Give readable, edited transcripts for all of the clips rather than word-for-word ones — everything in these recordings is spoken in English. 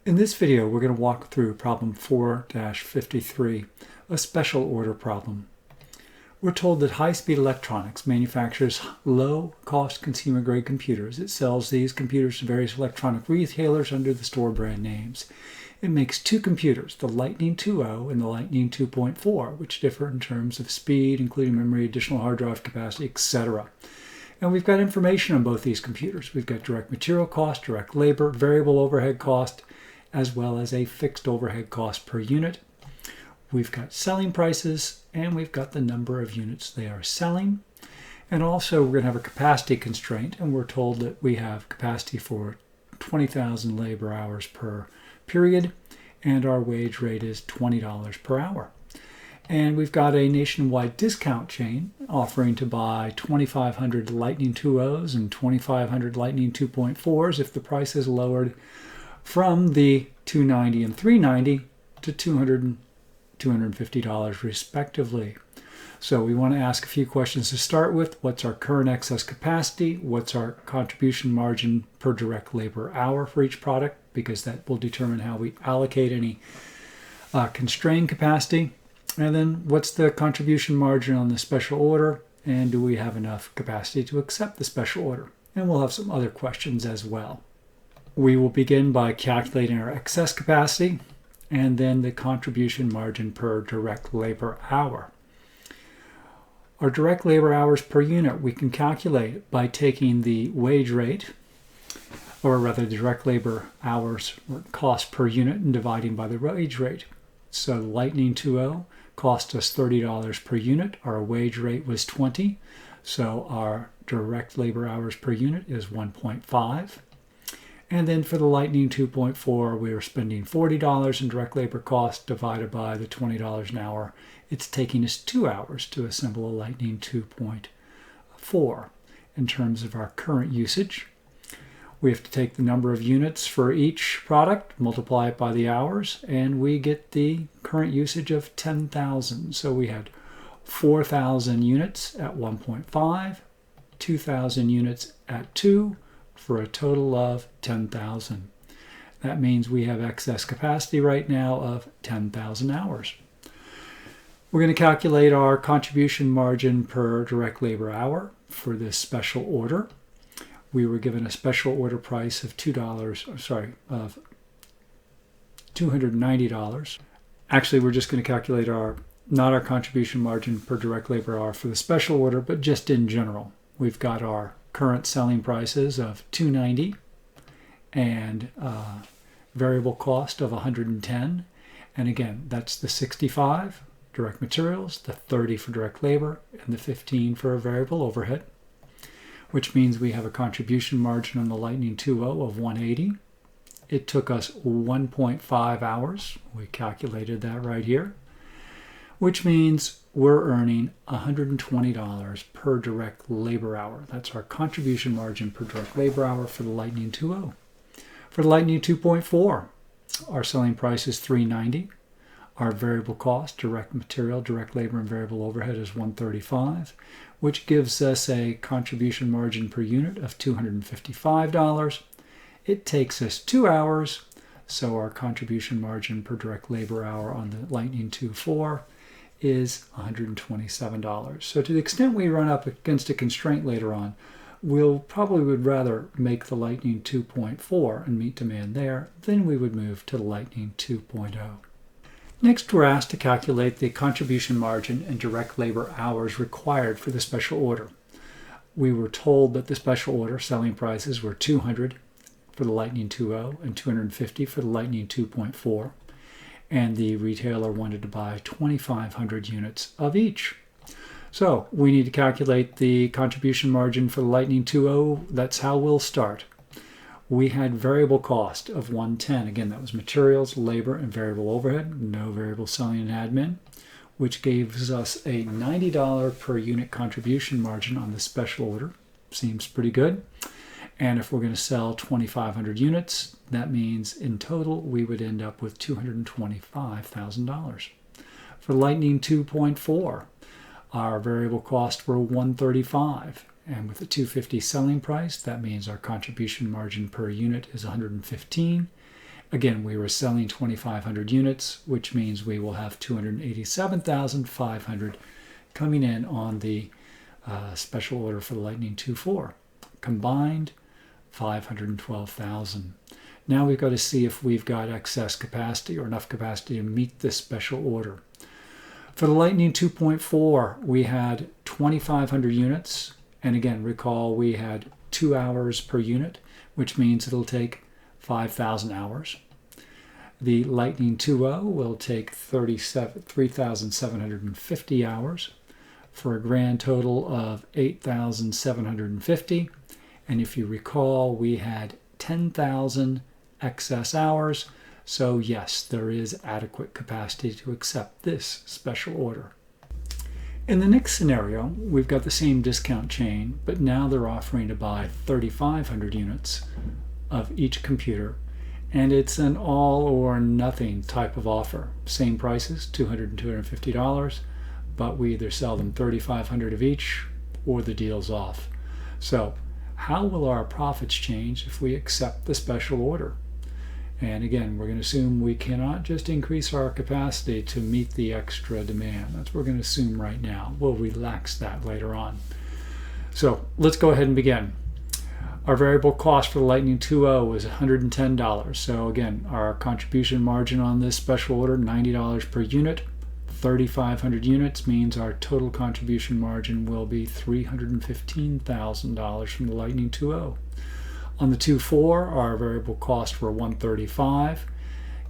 In this video, we're going to walk through problem 4-53, a special order problem. We're told that High-Speed Electronics manufactures low-cost consumer-grade computers. It sells these computers to various electronic retailers under the store brand names. It makes two computers, the Lightning 2.0 and the Lightning 2.4, which differ in terms of speed, including memory, additional hard drive capacity, etc. And we've got information on both these computers. We've got direct material cost, direct labor, variable overhead cost, as well as a fixed overhead cost per unit. We've got selling prices, and we've got the number of units they are selling. And also we're going to have a capacity constraint, and we're told that we have capacity for 20,000 labor hours per period, and our wage rate is $20 per hour. And we've got a nationwide discount chain offering to buy 2,500 Lightning 2.0s and 2,500 Lightning 2.4s if the price is lowered from the $290 and $390 to $200 and $250 respectively. So we want to ask a few questions to start with. What's our current excess capacity? What's our contribution margin per direct labor hour for each product? Because that will determine how we allocate any constrained capacity. And then what's the contribution margin on the special order? And do we have enough capacity to accept the special order? And we'll have some other questions as well. We will begin by calculating our excess capacity and then the contribution margin per direct labor hour. Our direct labor hours per unit we can calculate by taking the wage rate, or rather the direct labor hours or cost per unit, and dividing by the wage rate. So Lightning 2.0 cost us $30 per unit. Our wage rate was $20. So our direct labor hours per unit is 1.5. And then for the Lightning 2.4, we were spending $40 in direct labor cost divided by the $20 an hour. It's taking us 2 hours to assemble a Lightning 2.4. In terms of our current usage, we have to take the number of units for each product, multiply it by the hours, and we get the current usage of 10,000. So we had 4,000 units at 1.5, 2,000 units at 2, for a total of 10,000. That means we have excess capacity right now of 10,000 hours. We're going to calculate our contribution margin per direct labor hour for this special order. We were given a special order price of $290. Actually, we're just going to calculate not our contribution margin per direct labor hour for the special order, but just in general. We've got our current selling prices of $290 and variable cost of $110. And again, that's the 65 direct materials, the 30 for direct labor, and the 15 for a variable overhead, which means we have a contribution margin on the Lightning 2.0 of $180. It took us 1.5 hours. We calculated that right here, which means we're earning $120 per direct labor hour. That's our contribution margin per direct labor hour for the Lightning 2.0. For the Lightning 2.4, our selling price is $390. Our variable cost, direct material, direct labor, and variable overhead is $135, which gives us a contribution margin per unit of $255. It takes us 2 hours, so our contribution margin per direct labor hour on the Lightning 2.4 is $127. So to the extent we run up against a constraint later on, we'll probably would rather make the Lightning 2.4 and meet demand there than we would move to the Lightning 2.0. Next, we're asked to calculate the contribution margin and direct labor hours required for the special order. We were told that the special order selling prices were $200 for the Lightning 2.0 and $250 for the Lightning 2.4. And the retailer wanted to buy 2,500 units of each. So we need to calculate the contribution margin for the Lightning 2.0. That's how we'll start. We had variable cost of $110. Again, that was materials, labor, and variable overhead. No variable selling and admin, which gives us a $90 per unit contribution margin on the special order. Seems pretty good. And if we're going to sell 2,500 units, that means in total we would end up with $225,000. For Lightning 2.4, our variable costs were $135. And with a $250 selling price, that means our contribution margin per unit is $115. Again, we were selling 2,500 units, which means we will have 287,500 coming in on the special order for the Lightning 2.4. Combined, 512,000. Now we've got to see if we've got excess capacity or enough capacity to meet this special order. For the Lightning 2.4, we had 2,500 units. And again, recall we had 2 hours per unit, which means it'll take 5,000 hours. The Lightning 2.0 will take 3,750 hours for a grand total of 8,750. And if you recall, we had 10,000 excess hours. So yes, there is adequate capacity to accept this special order. In the next scenario, we've got the same discount chain, but now they're offering to buy 3,500 units of each computer, and it's an all or nothing type of offer. Same prices, $200 and $250, but we either sell them 3,500 of each or the deal's off. So how will our profits change if we accept the special order? And again, we're going to assume we cannot just increase our capacity to meet the extra demand. That's what we're going to assume right now. We'll relax that later on. So let's go ahead and begin. Our variable cost for the Lightning 2.0 was $110. So again, our contribution margin on this special order, $90 per unit. 3,500 units means our total contribution margin will be $315,000 from the Lightning 2.0. On the 2.4, our variable costs were $135,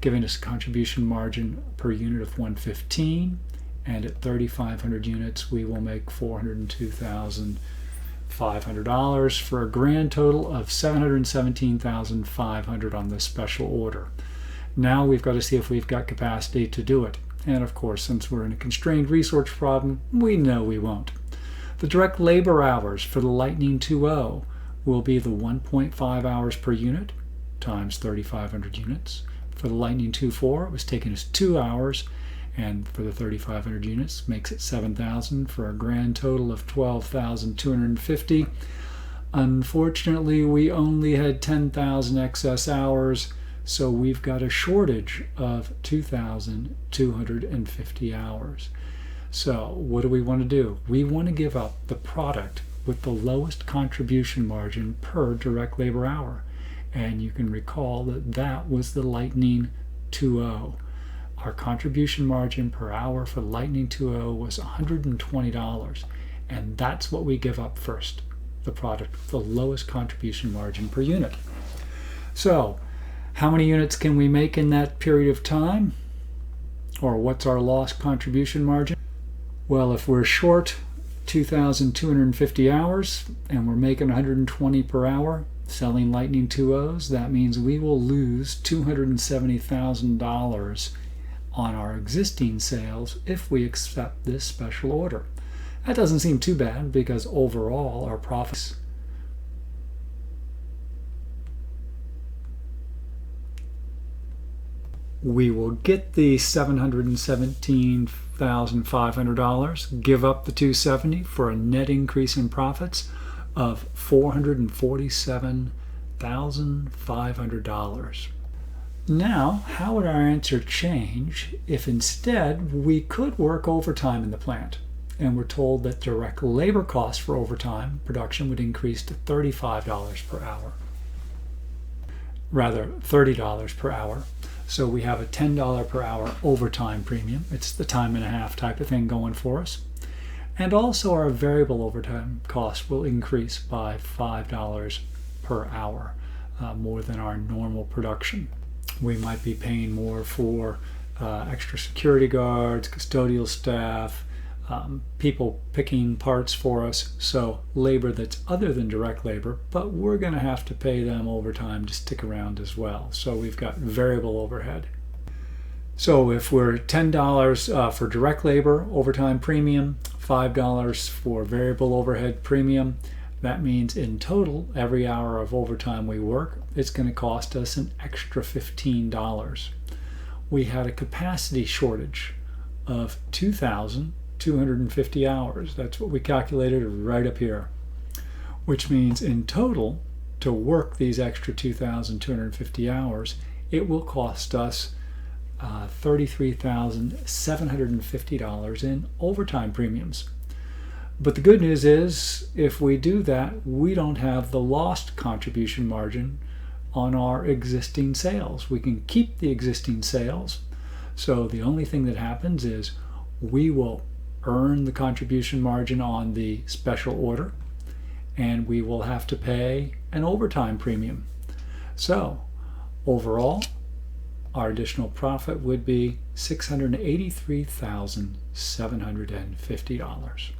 giving us a contribution margin per unit of $115. And at 3,500 units, we will make $402,500 for a grand total of $717,500 on this special order. Now we've got to see if we've got capacity to do it. And of course, since we're in a constrained resource problem, we know we won't. The direct labor hours for the Lightning 2.0 will be the 1.5 hours per unit times 3,500 units. For the Lightning 2.4, it was taking us 2 hours, and for the 3,500 units, makes it 7,000 for a grand total of 12,250. Unfortunately, we only had 10,000 excess hours, so we've got a shortage of 2,250 hours. So what do we want to do? We want to give up the product with the lowest contribution margin per direct labor hour. And you can recall that that was the Lightning 2.0. Our contribution margin per hour for Lightning 2.0 was $120. And that's what we give up first, the product with the lowest contribution margin per unit. So how many units can we make in that period of time? Or what's our lost contribution margin? Well, if we're short 2,250 hours and we're making 120 per hour selling Lightning 2.0s, that means we will lose $270,000 on our existing sales if we accept this special order. That doesn't seem too bad because overall our profits we will get the $717,500, give up the $270 for a net increase in profits of $447,500. Now, how would our answer change if instead we could work overtime in the plant? And we're told that direct labor costs for overtime production would increase to $35 per hour. Rather, $30 per hour. So we have a $10 per hour overtime premium. It's the time and a half type of thing going for us. And also our variable overtime cost will increase by $5 per hour, more than our normal production. We might be paying more for extra security guards, custodial staff, people picking parts for us, so labor that's other than direct labor, but we're going to have to pay them overtime to stick around as well. So we've got variable overhead. So if we're $10 for direct labor overtime premium, $5 for variable overhead premium, that means in total, every hour of overtime we work, it's going to cost us an extra $15. We had a capacity shortage of 2,250 hours. That's what we calculated right up here, which means in total, to work these extra 2,250 hours, it will cost us $33,750 in overtime premiums. But the good news is, if we do that, we don't have the lost contribution margin on our existing sales. We can keep the existing sales. So the only thing that happens is we will earn the contribution margin on the special order, and we will have to pay an overtime premium. So overall, our additional profit would be $683,750.